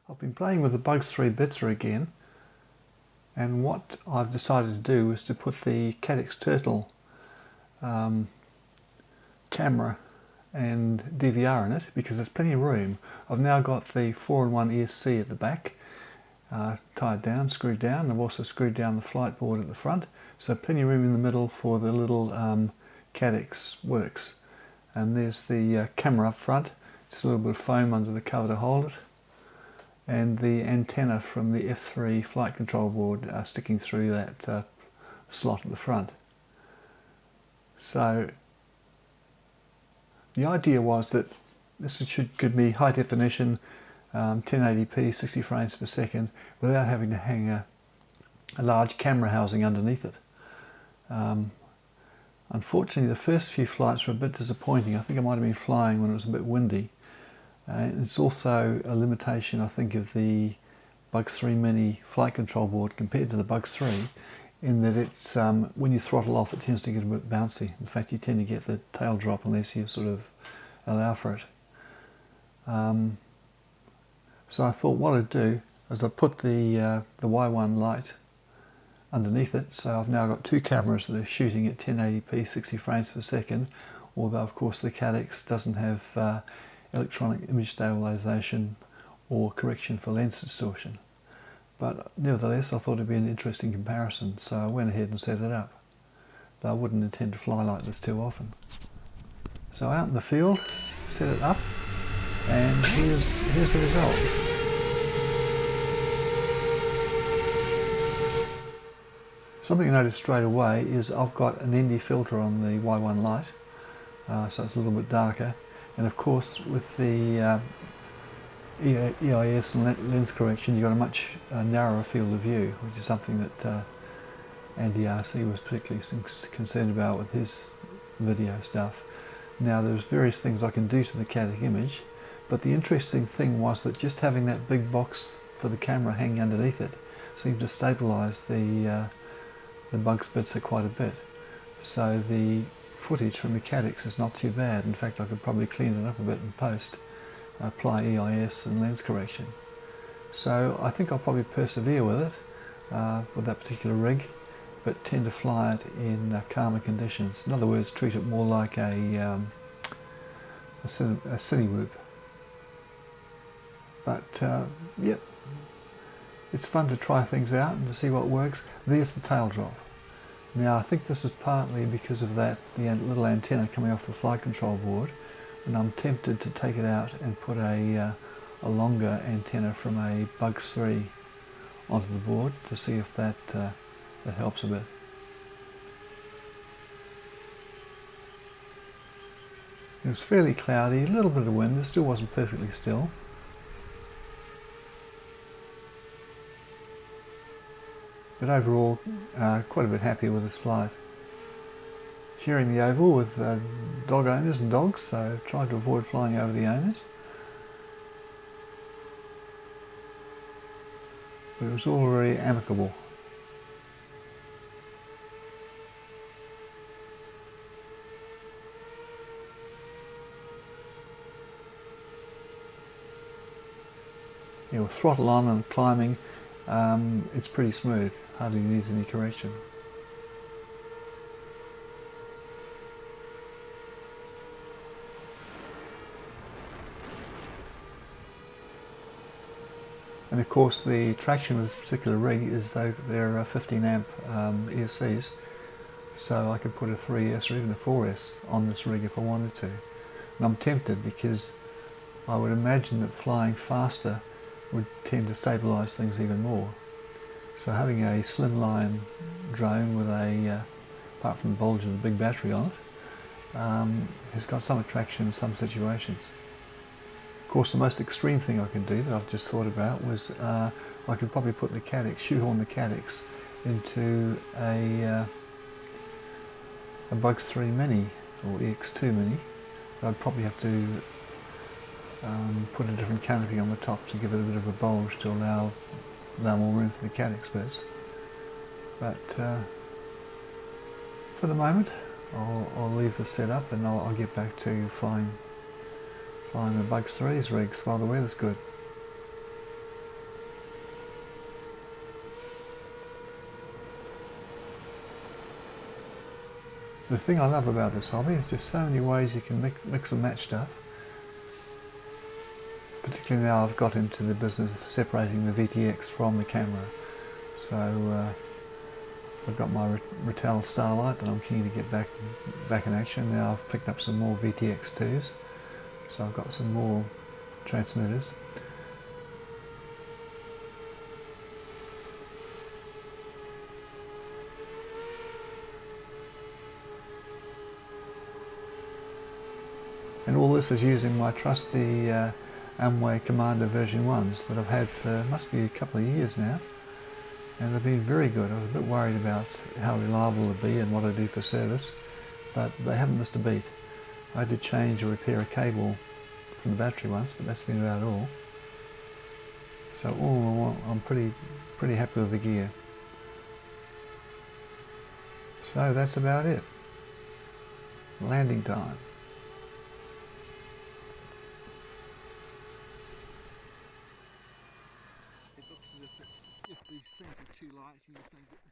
I've been playing with the Bugs 3 Bitsa again, and what I've decided to do is to put the Cadxx Turtle camera and DVR in it because there's plenty of room. I've now got the 4-in-1 ESC at the back, tied down, screwed down. I've also screwed down the flight board at the front, so plenty of room in the middle for the little Cadxx works. And there's the camera up front, just a little bit of foam under the cover to hold it, and the antenna from the F3 flight control board sticking through that slot at the front. So the idea was that this could be high definition, 1080p, 60 frames per second, without having to hang a large camera housing underneath it. Unfortunately, the first few flights were a bit disappointing. I think I might have been flying when it was a bit windy. It's also a limitation, I think, of the Bugs 3 Mini flight control board compared to the Bugs 3, in that it's when you throttle off, it tends to get a bit bouncy. In fact, you tend to get the tail drop unless you sort of allow for it. So I thought what I'd do is I'd put the Y1 Lite underneath it, so I've now got two cameras that are shooting at 1080p 60 frames per second, although of course the Cadxx doesn't have electronic image stabilization or correction for lens distortion. But nevertheless, I thought it'd be an interesting comparison, so I went ahead and set it up. Though I wouldn't intend to fly like this too often. So out in the field, set it up, and here's the result. Something I noticed straight away is I've got an ND filter on the Y1 Lite, so it's a little bit darker. And of course, with the EIS and lens correction, you've got a much narrower field of view, which is something that Andy RC was particularly concerned about with his video stuff. Now, there's various things I can do to the Cadxx image, but the interesting thing was that just having that big box for the camera hanging underneath it seemed to stabilize the Bugs Bitsa quite a bit. So the footage from the Cadxx is not too bad. In fact, I could probably clean it up a bit in post, apply EIS and lens correction. So I think I'll probably persevere with it, with that particular rig, but tend to fly it in calmer conditions. In other words, treat it more like a city whoop. But yep, it's fun to try things out and to see what works. There's the tail drop. Now I think this is partly because of the little antenna coming off the flight control board, and I'm tempted to take it out and put a longer antenna from a Bugs 3 onto the board to see if that helps a bit. It was fairly cloudy, a little bit of wind, it still wasn't perfectly still. But overall, quite a bit happy with this flight. Sharing the oval with dog owners and dogs, so trying to avoid flying over the owners. But it was all very amicable. Yeah, with throttle on and climbing, it's pretty smooth, hardly needs any correction. And of course the traction with this particular rig is they're 15 amp ESCs, so I could put a 3S or even a 4S on this rig if I wanted to. And I'm tempted because I would imagine that flying faster would tend to stabilise things even more. So having a slimline drone with apart from the bulge of the big battery on it, has got some attraction in some situations. Of course, the most extreme thing I can do that I've just thought about was I could probably put the Cadxx, shoehorn the Cadxx into a Bugs 3 Mini or EX2 Mini. I'd probably have to put a different canopy on the top to give it a bit of a bulge to allow more room for the Cadxx bits. But for the moment, I'll leave this set up and I'll get back to flying the Bugs 3's rigs while the weather's good. The thing I love about this hobby is just so many ways you can mix and match stuff. Particularly now I've got into the business of separating the VTX from the camera. So I've got my Ratel Starlight that I'm keen to get back in action. Now I've picked up some more VTX2s, so I've got some more transmitters. And all this is using my trusty Aomway Commander V1s that I've had for must be a couple of years now, and they've been very good. I was a bit worried about how reliable they'd be and what I'd do for service, but they haven't missed a beat. I did change or repair a cable from the battery once, but that's been about all. So all in all, I'm pretty happy with the gear. So that's about it. Landing time. It looks as if these things are too light, you just don't get